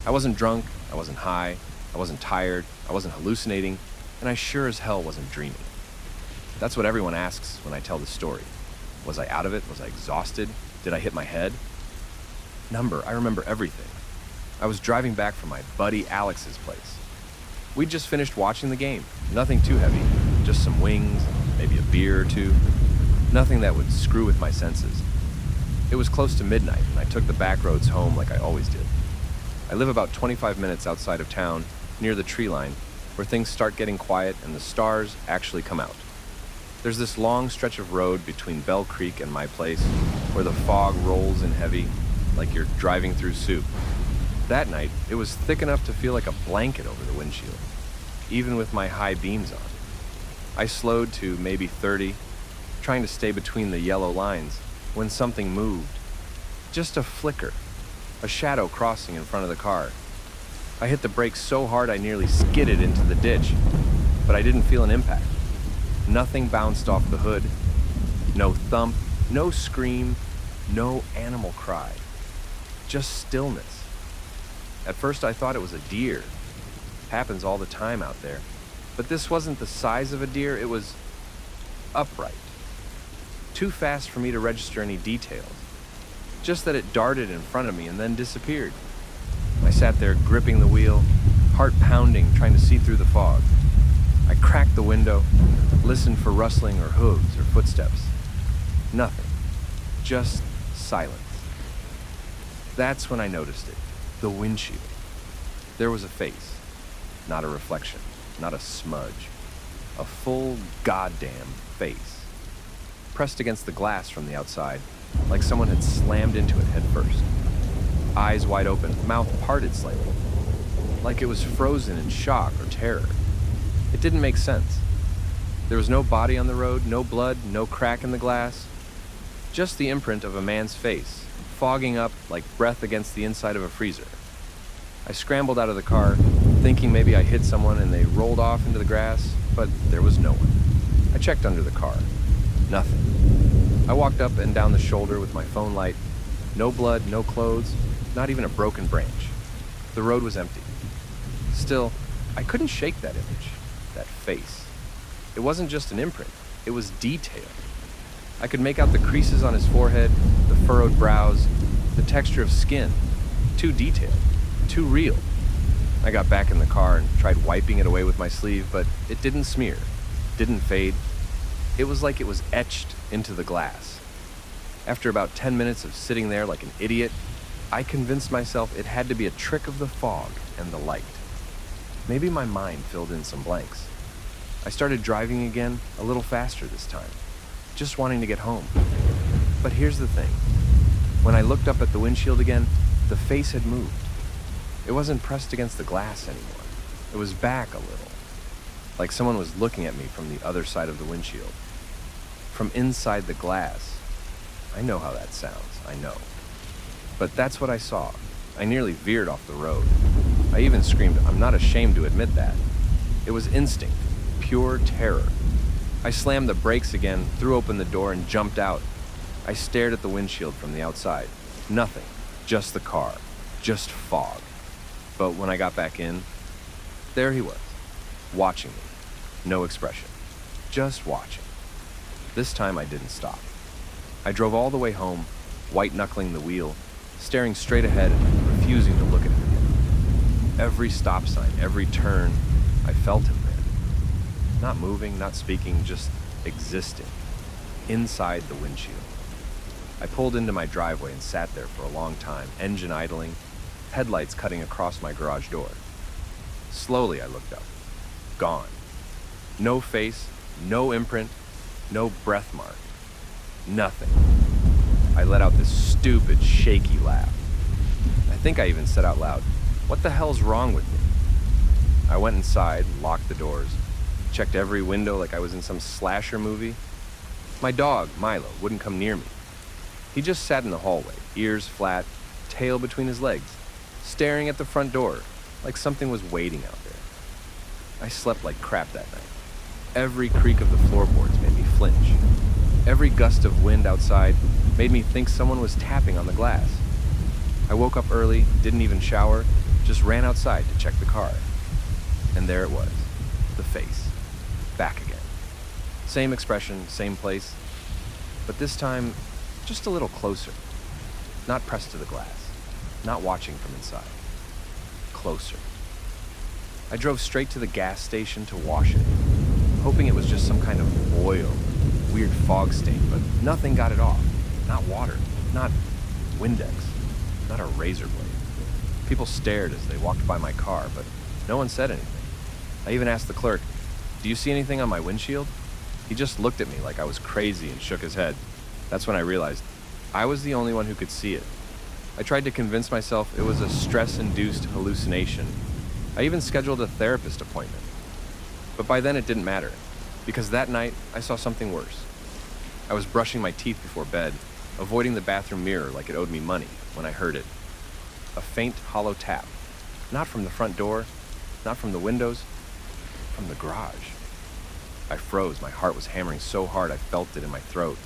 I wasn't drunk, I wasn't high, I wasn't tired, I wasn't hallucinating, and I sure as hell wasn't dreaming. That's what everyone asks when I tell the story. Was I out of it? Was I exhausted? Did I hit my head? I remember everything. I was driving back from my buddy Alex's place. We'd just finished watching the game. Nothing too heavy, just some wings, maybe a beer or two. Nothing that would screw with my senses. It was close to midnight, and I took the back roads home like I always did. I live about 25 minutes outside of town, near the tree line, where things start getting quiet and the stars actually come out. There's this long stretch of road between Bell Creek and my place, where the fog rolls in heavy, like you're driving through soup. That night, it was thick enough to feel like a blanket over the windshield, even with my high beams on. I slowed to maybe 30, trying to stay between the yellow lines, when something moved. Just a flicker, a shadow crossing in front of the car. I hit the brakes so hard I nearly skidded into the ditch, but I didn't feel an impact. Nothing bounced off the hood. No thump, no scream, no animal cry. Just stillness. At first I thought it was a deer. Happens all the time out there. But this wasn't the size of a deer, it was upright. Too fast for me to register any details. Just that it darted in front of me and then disappeared. I sat there gripping the wheel, heart pounding, trying to see through the fog. I cracked the window, listened for rustling or hooves or footsteps. Nothing. Just silence. That's when I noticed it. The windshield. There was a face. Not a reflection. Not a smudge. A full goddamn face. Pressed against the glass from the outside, like someone had slammed into it head first. Eyes wide open, mouth parted slightly. Like it was frozen in shock or terror. It didn't make sense. There was no body on the road, no blood, no crack in the glass. Just the imprint of a man's face, fogging up like breath against the inside of a freezer. I scrambled out of the car, thinking maybe I hit someone and they rolled off into the grass, but there was no one. I checked under the car. Nothing. I walked up and down the shoulder with my phone light. No blood, no clothes, not even a broken branch. The road was empty. Still, I couldn't shake that image, that face. It wasn't just an imprint, it was detailed. I could make out the creases on his forehead, the furrowed brows, the texture of skin. Too detailed, too real. I got back in the car and tried wiping it away with my sleeve, but it didn't smear, didn't fade. It was like it was etched into the glass. After about 10 minutes of sitting there like an idiot, I convinced myself it had to be a trick of the fog and the light. Maybe my mind filled in some blanks. I started driving again, a little faster this time, just wanting to get home. But here's the thing. When I looked up at the windshield again, the face had moved. It wasn't pressed against the glass anymore. It was back a little, like someone was looking at me from the other side of the windshield. From inside the glass. I know how that sounds, I know. But that's what I saw. I nearly veered off the road. I even screamed, I'm not ashamed to admit that. It was instinct, pure terror. I slammed the brakes again, threw open the door, and jumped out. I stared at the windshield from the outside. Nothing, just the car, just fog. But when I got back in, there he was, watching me. No expression, just watching. This time I didn't stop. I drove all the way home, white-knuckling the wheel, staring straight ahead and refusing to look at him again. Every stop sign, every turn, I felt him there. Not moving, not speaking, just existing, inside the windshield. I pulled into my driveway and sat there for a long time, engine idling, headlights cutting across my garage door. Slowly I looked up. Gone. No face, no imprint, no breath mark. Nothing. I let out this stupid, shaky laugh. I think I even said out loud, "What the hell's wrong with me?" I went inside, locked the doors, checked every window like I was in some slasher movie. My dog, Milo, wouldn't come near me. He just sat in the hallway, ears flat, tail between his legs, staring at the front door like something was waiting out there. I slept like crap that night. Every creak of the floorboards made me flinch. Every gust of wind outside made me think someone was tapping on the glass. I woke up early, didn't even shower, just ran outside to check the car. And there it was, the face, back again. Same expression, same place, but this time, just a little closer. Not pressed to the glass, not watching from inside. Closer. I drove straight to the gas station to wash it, hoping it was just some kind of oil, weird fog stain, but nothing got it off. Not water, not Windex, not a razor blade. People stared as they walked by my car, but no one said anything. I even asked the clerk, "Do you see anything on my windshield?" He just looked at me like I was crazy and shook his head. That's when I realized I was the only one who could see it. I tried to convince myself it was a stress-induced hallucination. I even scheduled a therapist appointment. But by then it didn't matter, because that night I saw something worse. I was brushing my teeth before bed, avoiding the bathroom mirror like it owed me money, when I heard it. A faint, hollow tap. Not from the front door, not from the windows, from the garage. I froze. My heart was hammering so hard I felt it in my throat.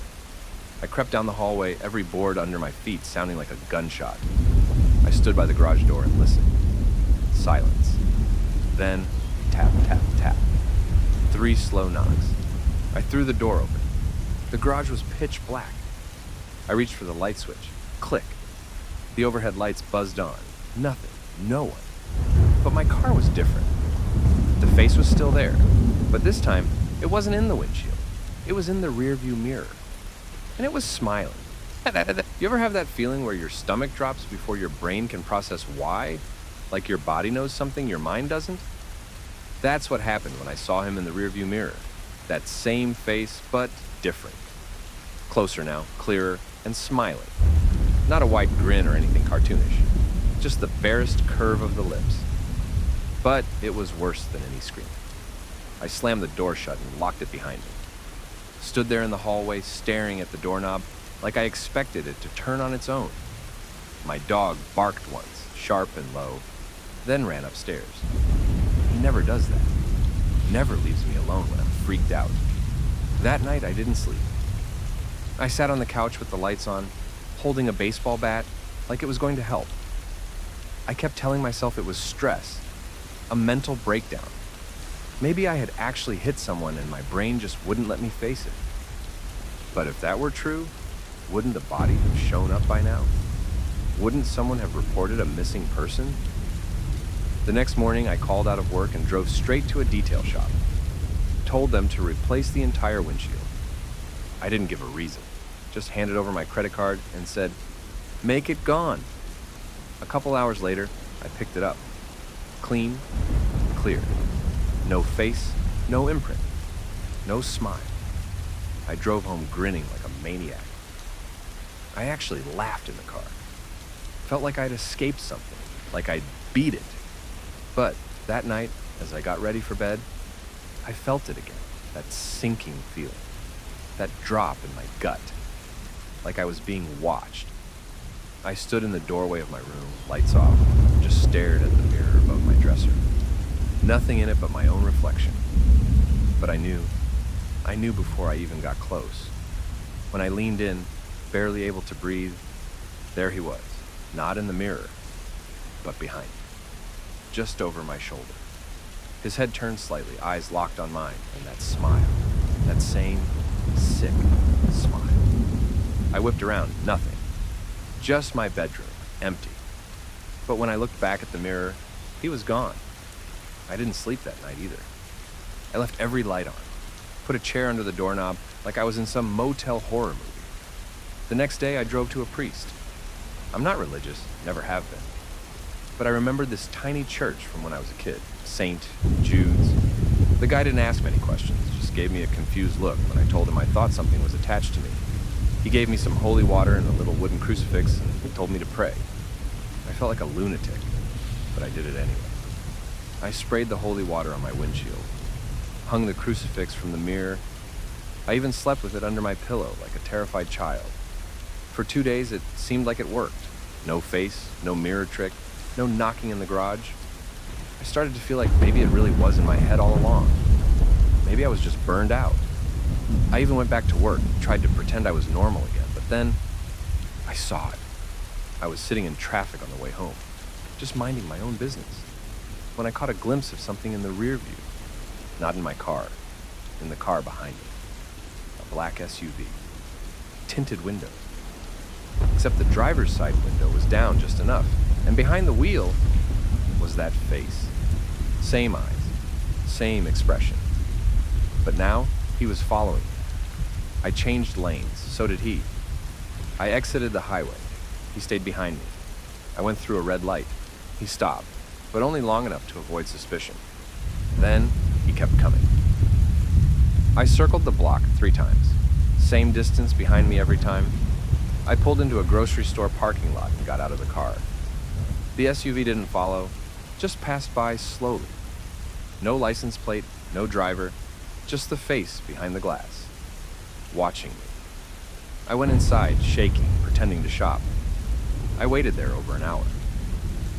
I crept down the hallway, every board under my feet sounding like a gunshot. I stood by the garage door and listened. Silence. Then, tap, tap, tap. 3 slow knocks. I threw the door open. The garage was pitch black. I reached for the light switch. Click. The overhead lights buzzed on. Nothing. No one. But my car was different. The face was still there, but this time, it wasn't in the windshield. It was in the rearview mirror. And it was smiling. You ever have that feeling where your stomach drops before your brain can process why? Like your body knows something your mind doesn't? That's what happened when I saw him in the rearview mirror. That same face, but different. Closer now, clearer, and smiling. Not a wide grin or anything cartoonish. Just the barest curve of the lips. But it was worse than any scream. I slammed the door shut and locked it behind me. Stood there in the hallway, staring at the doorknob, like I expected it to turn on its own. My dog barked once, sharp and low, then ran upstairs. He never does that. Never leaves me alone when I'm freaked out. That night, I didn't sleep. I sat on the couch with the lights on, holding a baseball bat, like it was going to help. I kept telling myself it was stress, a mental breakdown. Maybe I had actually hit someone and my brain just wouldn't let me face it. But if that were true, wouldn't the body have shown up by now? Wouldn't someone have reported a missing person? The next morning, I called out of work and drove straight to a detail shop. Told them to replace the entire windshield. I didn't give a reason, just handed over my credit card and said, "Make it gone." A couple hours later, I picked it up. Clean, clear. No face, no imprint, no smile. I drove home grinning like a maniac. I actually laughed in the car. Felt like I'd escaped something, like I'd beat it. But that night, as I got ready for bed, I felt it again, that sinking feeling, that drop in my gut, like I was being watched. I stood in the doorway of my room, lights off, just stared at the mirror above my dresser. Nothing in it but my own reflection. But I knew before I even got close. When I leaned in, barely able to breathe, there he was, not in the mirror, but behind me, just over my shoulder. His head turned slightly, eyes locked on mine, and that smile, that same sick smile. I whipped around, nothing. Just my bedroom, empty. But when I looked back at the mirror, he was gone. I didn't sleep that night either. I left every light on, put a chair under the doorknob like I was in some motel horror movie. The next day, I drove to a priest. I'm not religious, never have been. But I remembered this tiny church from when I was a kid, St. Jude's. The guy didn't ask many questions, just gave me a confused look when I told him I thought something was attached to me. He gave me some holy water and a little wooden crucifix and told me to pray. I felt like a lunatic, but I did it anyway. I sprayed the holy water on my windshield, hung the crucifix from the mirror. I even slept with it under my pillow like a terrified child. For 2 days, it seemed like it worked. No face, no mirror trick, no knocking in the garage. I started to feel like maybe it really was in my head all along. Maybe I was just burned out. I even went back to work, tried to pretend I was normal again, but then I saw it. I was sitting in traffic on the way home, just minding my own business, when I caught a glimpse of something in the rear view. Not in my car, in the car behind me. A black SUV. Tinted windows. Except the driver's side window was down just enough, and behind the wheel was that face. Same eyes, same expression. But now, he was following me. I changed lanes, so did he. I exited the highway. He stayed behind me. I went through a red light. He stopped, but only long enough to avoid suspicion. Then, he kept coming. I circled the block 3 times. Same distance behind me every time. I pulled into a grocery store parking lot and got out of the car. The SUV didn't follow, just passed by slowly. No license plate, no driver, just the face behind the glass, watching me. I went inside, shaking, pretending to shop. I waited there over an hour.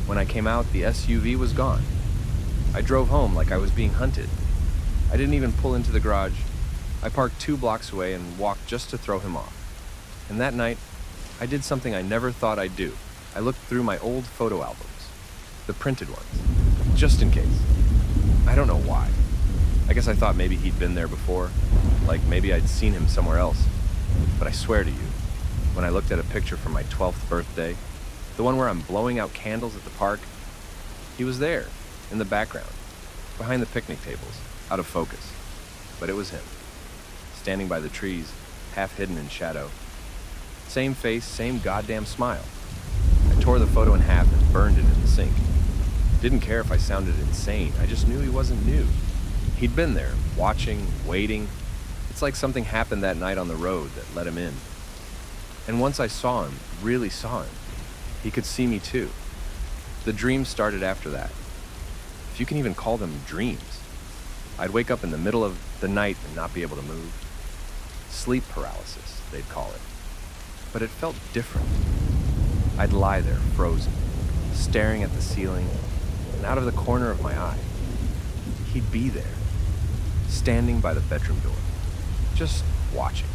When I came out, the SUV was gone. I drove home like I was being hunted. I didn't even pull into the garage. I parked 2 blocks away and walked just to throw him off. And that night, I did something I never thought I'd do. I looked through my old photo albums, the printed ones, just in case. I don't know why. I guess I thought maybe he'd been there before, like maybe I'd seen him somewhere else. But I swear to you, when I looked at a picture from my 12th birthday, the one where I'm blowing out candles at the park, he was there, in the background, behind the picnic tables, out of focus. But it was him, standing by the trees, half hidden in shadow. Same face, same goddamn smile. I tore the photo in half and burned it in the sink. Didn't care if I sounded insane, I just knew he wasn't new. He'd been there, watching, waiting. It's like something happened that night on the road that let him in. And once I saw him, really saw him, he could see me too. The dreams started after that. If you can even call them dreams. I'd wake up in the middle of the night and not be able to move. Sleep paralysis, they'd call it. But it felt different. I'd lie there, frozen, staring at the ceiling, and out of the corner of my eye, he'd be there, standing by the bedroom door, just watching,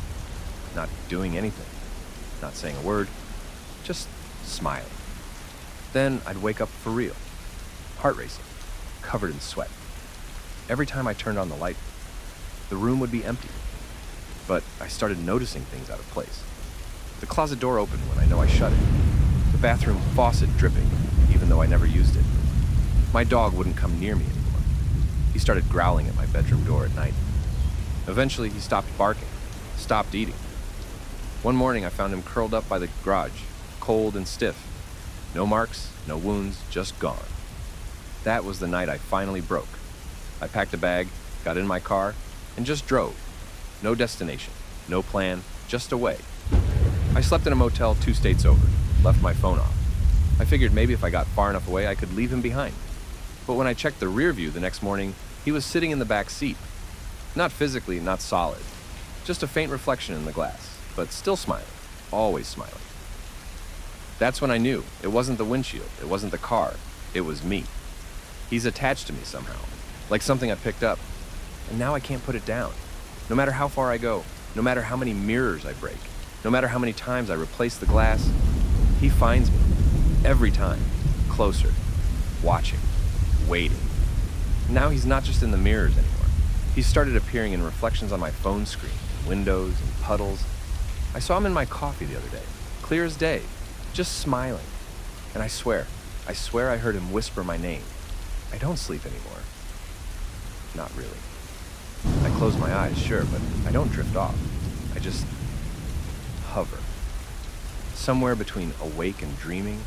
not doing anything, not saying a word, just smiling. Then I'd wake up for real, heart racing, covered in sweat. Every time I turned on the light, the room would be empty. But I started noticing things out of place. The closet door opened when I know I shut it. The bathroom faucet dripping, even though I never used it. My dog wouldn't come near me anymore. He started growling at my bedroom door at night. Eventually, he stopped barking, stopped eating. One morning, I found him curled up by the garage, cold and stiff. No marks, no wounds, just gone. That was the night I finally broke. I packed a bag, got in my car, and just drove. No destination, no plan, just away. I slept in a motel 2 states over, left my phone off. I figured maybe if I got far enough away, I could leave him behind. But when I checked the rear view the next morning, he was sitting in the back seat. Not physically, not solid. Just a faint reflection in the glass, but still smiling, always smiling. That's when I knew it wasn't the windshield, it wasn't the car, it was me. He's attached to me somehow, like something I picked up. And now I can't put it down. No matter how far I go, no matter how many mirrors I break, no matter how many times I replace the glass, he finds me, every time, closer, watching, waiting. Now he's not just in the mirrors anymore. He's started appearing in reflections on my phone screen, windows, and puddles. I saw him in my coffee the other day, clear as day, just smiling. And I swear I heard him whisper my name. I don't sleep anymore. Not really. I close my eyes, sure, but I don't drift off. I just hover. Somewhere between awake and dreaming,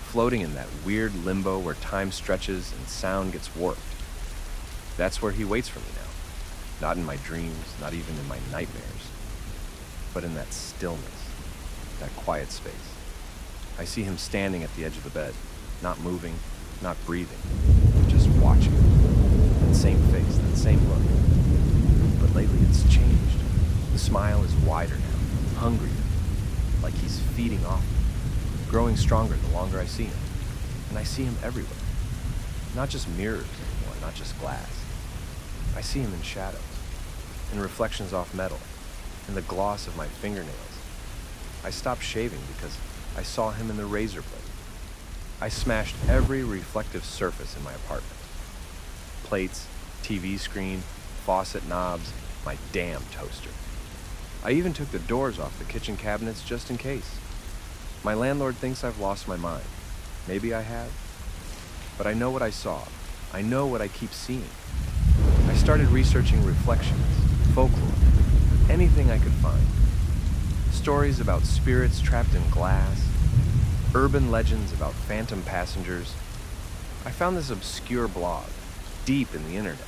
floating in that weird limbo where time stretches and sound gets warped. That's where he waits for me now. Not in my dreams, not even in my nightmares, but in that stillness, that quiet space. I see him standing at the edge of the bed, not moving, not breathing, just watching. That same face, that same look. But lately it's changed. The smile is wider now, hungrier, like he's feeding off me, growing stronger the longer I see him. And I see him everywhere. Not just mirrors anymore, not just glass. I see him in shadows, in reflections off metal, in the gloss of my fingernails. I stopped shaving because I saw him in the razor blade. I smashed every reflective surface in my apartment. Plates, TV screen, faucet knobs, my damn toaster. I even took the doors off the kitchen cabinets just in case. My landlord thinks I've lost my mind. Maybe I have. But I know what I saw. I know what I keep seeing. I started researching reflections, folklore, anything I could find. Stories about spirits trapped in glass, urban legends about phantom passengers. I found this obscure blog, deep in the internet,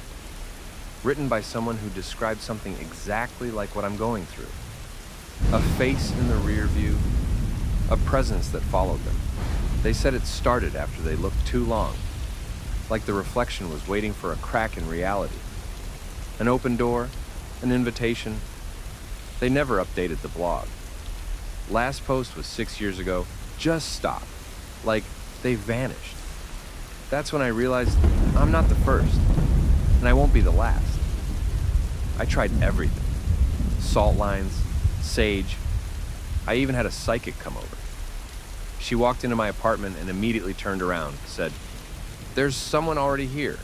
written by someone who described something exactly like what I'm going through. A face in the rear view, a presence that followed them. They said it started after they looked too long, like the reflection was waiting for a crack in reality. An open door, an invitation. They never updated the blog. Last post was 6 years ago. Just stopped. Like they vanished. That's when I realized I'm not the first, and I won't be the last. I tried everything. Salt lines, sage. I even had a psychic come over. She walked into my apartment and immediately turned around, said, "There's someone already here."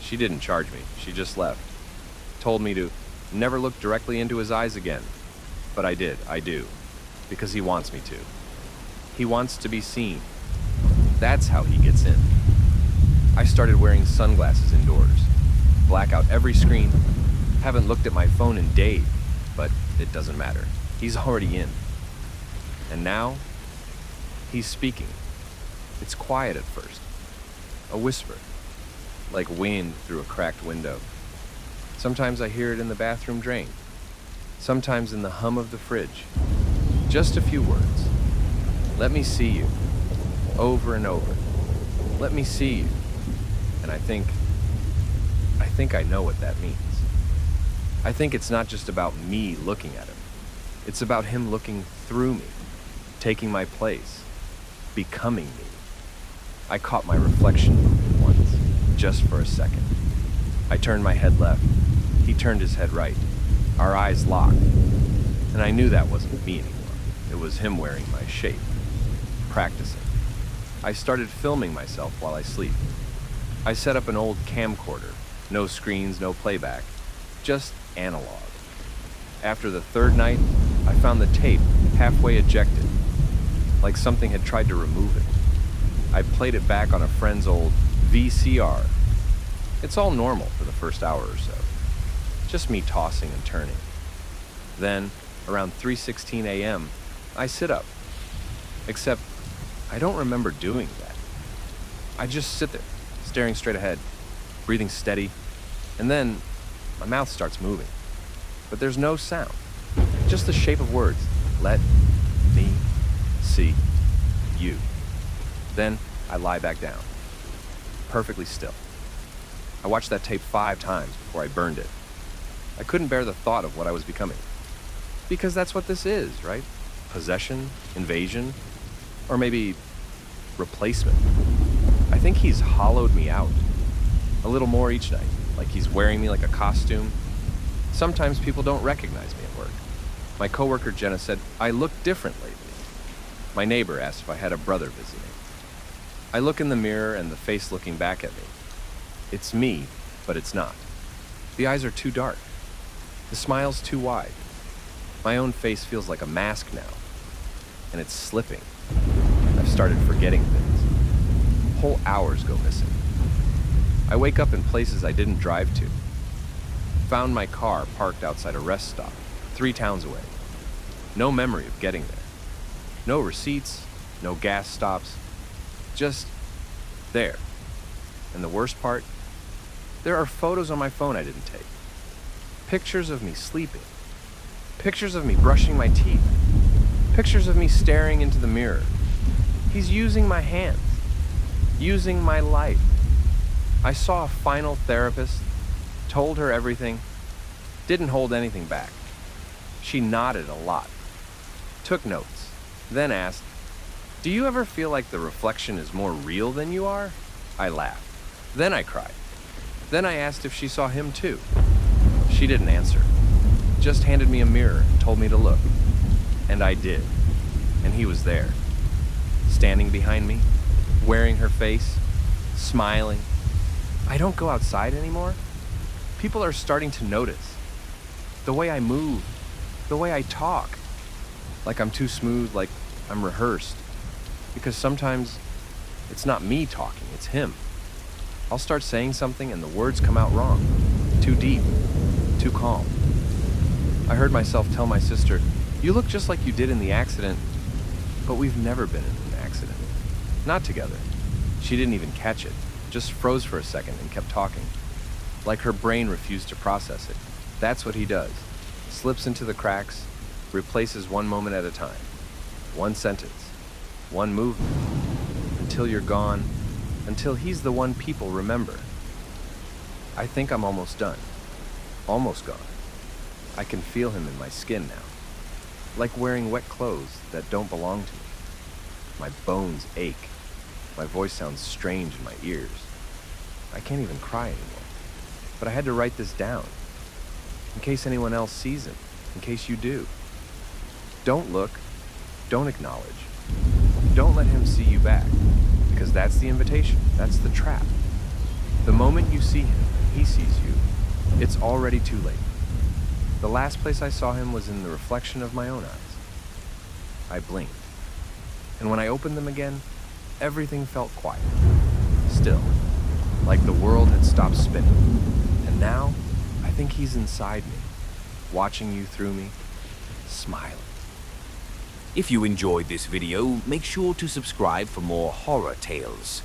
She didn't charge me. She just left. Told me to never look directly into his eyes again. But I did. I do. Because he wants me to. He wants to be seen. That's how he gets in. I started wearing sunglasses indoors. Black out every screen. Haven't looked at my phone in days, but it doesn't matter. He's already in. And now, he's speaking. It's quiet at first. A whisper, like wind through a cracked window. Sometimes I hear it in the bathroom drain. Sometimes in the hum of the fridge. Just a few words. Let me see you. Over and over. Let me see you. And I think I know what that means. I think it's not just about me looking at him. It's about him looking through me, taking my place, becoming me. I caught my reflection once, just for a second. I turned my head left. He turned his head right. Our eyes locked. And I knew that wasn't me anymore. It was him wearing my shape. Practicing. I started filming myself while I sleep. I set up an old camcorder. No screens, no playback. Just analog. After the third night, I found the tape halfway ejected, like something had tried to remove it. I played it back on a friend's old VCR. It's all normal for the first hour or so. Just me tossing and turning. Then, around 3:16 a.m., I sit up. Except, I don't remember doing that. I just sit there, staring straight ahead, breathing steady, and then my mouth starts moving. But there's no sound, just the shape of words. Let me see you. Then I lie back down, perfectly still. I watched that tape 5 times before I burned it. I couldn't bear the thought of what I was becoming. Because that's what this is, right? Possession, invasion, or maybe replacement. I think he's hollowed me out. A little more each night, like he's wearing me like a costume. Sometimes people don't recognize me at work. My coworker Jenna said I look different lately. My neighbor asked if I had a brother visiting. I look in the mirror and the face looking back at me. It's me, but it's not. The eyes are too dark. The smile's too wide. My own face feels like a mask now, and it's slipping. I've started forgetting things. Whole hours go missing. I wake up in places I didn't drive to. Found my car parked outside a rest stop, 3 towns away. No memory of getting there. No receipts, no gas stops. Just there. And the worst part? There are photos on my phone I didn't take. Pictures of me sleeping. Pictures of me brushing my teeth. Pictures of me staring into the mirror. He's using my hands. Using my life. I saw a final therapist, told her everything, didn't hold anything back. She nodded a lot, took notes, then asked, "Do you ever feel like the reflection is more real than you are?" I laughed. Then I cried. Then I asked if she saw him too. She didn't answer, just handed me a mirror and told me to look. And I did. And he was there, standing behind me, wearing her face, smiling. I don't go outside anymore. People are starting to notice. The way I move, the way I talk. Like I'm too smooth, like I'm rehearsed. Because sometimes it's not me talking, it's him. I'll start saying something and the words come out wrong. Too deep, too calm. I heard myself tell my sister, "You look just like you did in the accident," but we've never been in an accident. Not together. She didn't even catch it, just froze for a second and kept talking. Like her brain refused to process it. That's what he does. Slips into the cracks, replaces one moment at a time. One sentence, one movement, until you're gone, until he's the one people remember. I think I'm almost done. Almost gone. I can feel him in my skin now. Like wearing wet clothes that don't belong to me. My bones ache. My voice sounds strange in my ears. I can't even cry anymore. But I had to write this down. In case anyone else sees him. In case you do. Don't look. Don't acknowledge. Don't let him see you back. Because that's the invitation. That's the trap. The moment you see him, he sees you. It's already too late. The last place I saw him was in the reflection of my own eyes. I blinked. And when I opened them again, everything felt quiet. Still. Like the world had stopped spinning. And now, I think he's inside me. Watching you through me. Smiling. If you enjoyed this video, make sure to subscribe for more horror tales.